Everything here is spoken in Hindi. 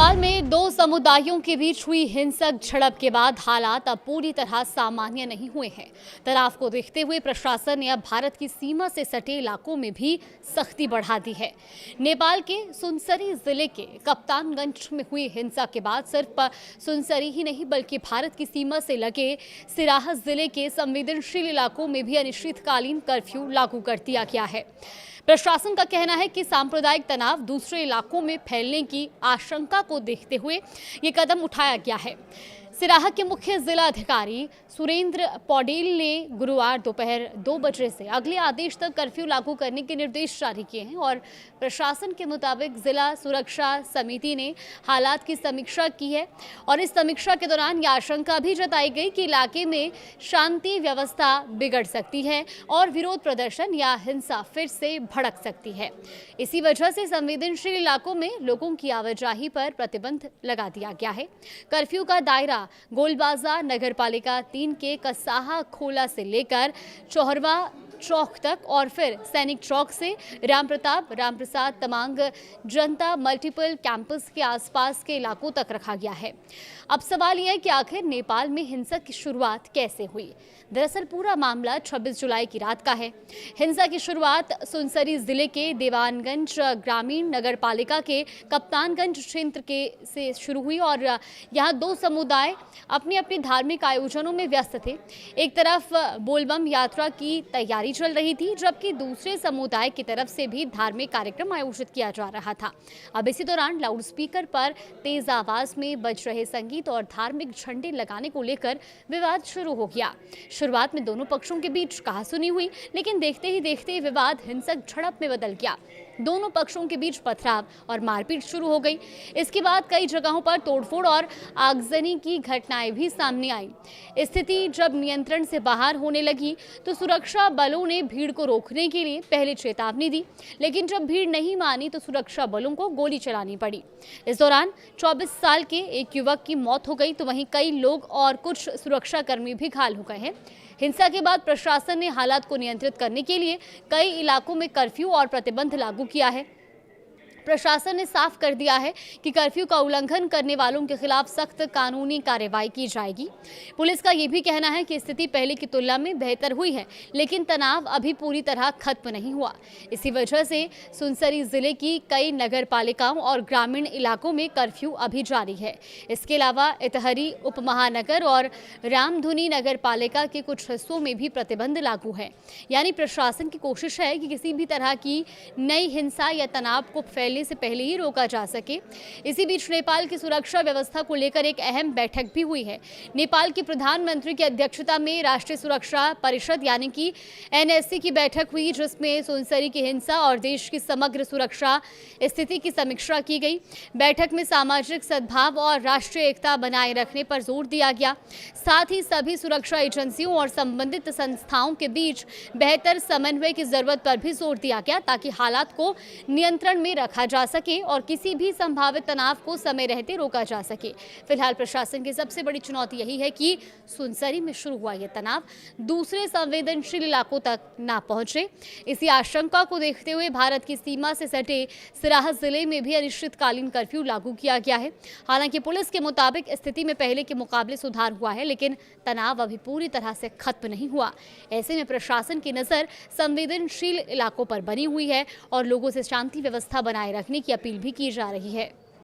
नेपाल में दो समुदायों के बीच हुई हिंसक झड़प के बाद हालात अब पूरी तरह सामान्य नहीं हुए हैं। तनाव को देखते हुए प्रशासन ने अब भारत की सीमा से सटे इलाकों में भी सख्ती बढ़ा दी है। नेपाल के सुनसरी जिले के कप्तानगंज में हुई हिंसा के बाद सिर्फ सुनसरी ही नहीं बल्कि भारत की सीमा से लगे सिराहा जिले के संवेदनशील इलाकों में भी अनिश्चितकालीन कर्फ्यू लागू कर दिया गया है। प्रशासन का कहना है कि सांप्रदायिक तनाव दूसरे इलाकों में फैलने की आशंका को देखते हुए ये कदम उठाया गया है। सिराहा के मुख्य जिला अधिकारी सुरेंद्र पौडेल ने गुरुवार दोपहर 2 बजे से अगले आदेश तक कर्फ्यू लागू करने के निर्देश जारी किए हैं और प्रशासन के मुताबिक जिला सुरक्षा समिति ने हालात की समीक्षा की है और इस समीक्षा के दौरान यह आशंका भी जताई गई कि इलाके में शांति व्यवस्था बिगड़ सकती है और विरोध प्रदर्शन या हिंसा फिर से भड़क सकती है। इसी वजह से संवेदनशील इलाकों में लोगों की आवाजाही पर प्रतिबंध लगा दिया गया है। कर्फ्यू का दायरा गोलबाजार नगरपालिका 3 के कसाहा खोला से लेकर चौहरवा चौक तक और फिर सैनिक चौक से रामप्रसाद तमांग जनता मल्टीपल कैंपस के आसपास के इलाकों तक रखा गया है। अब सवाल यह है कि आखिर नेपाल में हिंसा की शुरुआत कैसे हुई। दरअसल पूरा मामला 26 जुलाई की रात का है। हिंसा की शुरुआत सुनसरी जिले के देवानगंज ग्रामीण नगरपालिका के कप्तानगंज क्षेत्र से शुरू हुई और यहाँ दो समुदाय अपनी अपनी धार्मिक आयोजनों में व्यस्त थे। एक तरफ बोलबम यात्रा की तैयारी चल रही थी जबकि दूसरे समुदाय की तरफ से भी धार्मिक कार्यक्रम आयोजित किया जा रहा था। अब इसी दौरान लाउडस्पीकर पर तेज आवाज में बज रहे संगीत और धार्मिक झंडे लगाने को लेकर विवाद शुरू हो गया। शुरुआत में दोनों पक्षों के बीच कहासुनी हुई, लेकिन देखते ही देखते विवाद हिंसक झड़प में बदल गया। दोनों पक्षों के बीच पथराव और मारपीट शुरू हो गई। इसके बाद कई जगहों पर तोड़फोड़ और आगजनी की घटनाएं भी सामने आई। स्थिति जब नियंत्रण से बाहर होने लगी तो सुरक्षा बलों ने भीड़ को रोकने के लिए पहले चेतावनी दी, लेकिन जब भीड़ नहीं मानी तो सुरक्षा बलों को गोली चलानी पड़ी। इस दौरान 24 साल के एक युवक की मौत हो गई तो वहीं कई लोग और कुछ सुरक्षाकर्मी भी घायल हो गए हैं। हिंसा के बाद प्रशासन ने हालात को नियंत्रित करने के लिए कई इलाकों में कर्फ्यू और प्रतिबंध लागू किया है। प्रशासन ने साफ कर दिया है कि कर्फ्यू का उल्लंघन करने वालों के खिलाफ सख्त कानूनी कार्रवाई की जाएगी। पुलिस का यह भी कहना है कि स्थिति पहले की तुलना में बेहतर हुई है, लेकिन तनाव अभी पूरी तरह खत्म नहीं हुआ। इसी वजह से सुनसरी जिले की कई नगरपालिकाओं और ग्रामीण इलाकों में कर्फ्यू अभी जारी है। इसके अलावा इटहरी उपमहानगर और रामधुनी नगरपालिका के कुछ हिस्सों में भी प्रतिबंध लागू है। यानी प्रशासन की कोशिश है कि किसी भी तरह की नई हिंसा या तनाव को फैलने से पहले ही रोका जा सके। इसी बीच नेपाल की सुरक्षा व्यवस्था को लेकर एक अहम बैठक भी हुई है। नेपाल के प्रधानमंत्री की अध्यक्षता में राष्ट्रीय सुरक्षा परिषद यानी कि एनएससी की बैठक हुई, जिसमें सुनसरी की हिंसा और देश की समग्र सुरक्षा स्थिति की समीक्षा की गई। बैठक में सामाजिक सद्भाव और राष्ट्रीय एकता बनाए रखने पर जोर दिया गया। साथ ही सभी सुरक्षा एजेंसियों और संबंधित संस्थाओं के बीच बेहतर समन्वय की जरूरत पर भी जोर दिया गया ताकि हालात को नियंत्रण में रखा जा सके और किसी भी संभावित तनाव को समय रहते रोका जा सके। फिलहाल प्रशासन की सबसे बड़ी चुनौती यही है कि सुनसरी में शुरू हुआ यह तनाव दूसरे संवेदनशील इलाकों तक ना पहुंचे। इसी आशंका को देखते हुए भारत की सीमा से सटे सिराहा जिले में भी अनिश्चितकालीन कर्फ्यू लागू किया गया है। हालांकि पुलिस के मुताबिक स्थिति में पहले के मुकाबले सुधार हुआ है, लेकिन तनाव अभी पूरी तरह से खत्म नहीं हुआ। ऐसे में प्रशासन की नजर संवेदनशील इलाकों पर बनी हुई है और लोगों से शांति व्यवस्था बनाए रखने की अपील भी की जा रही है।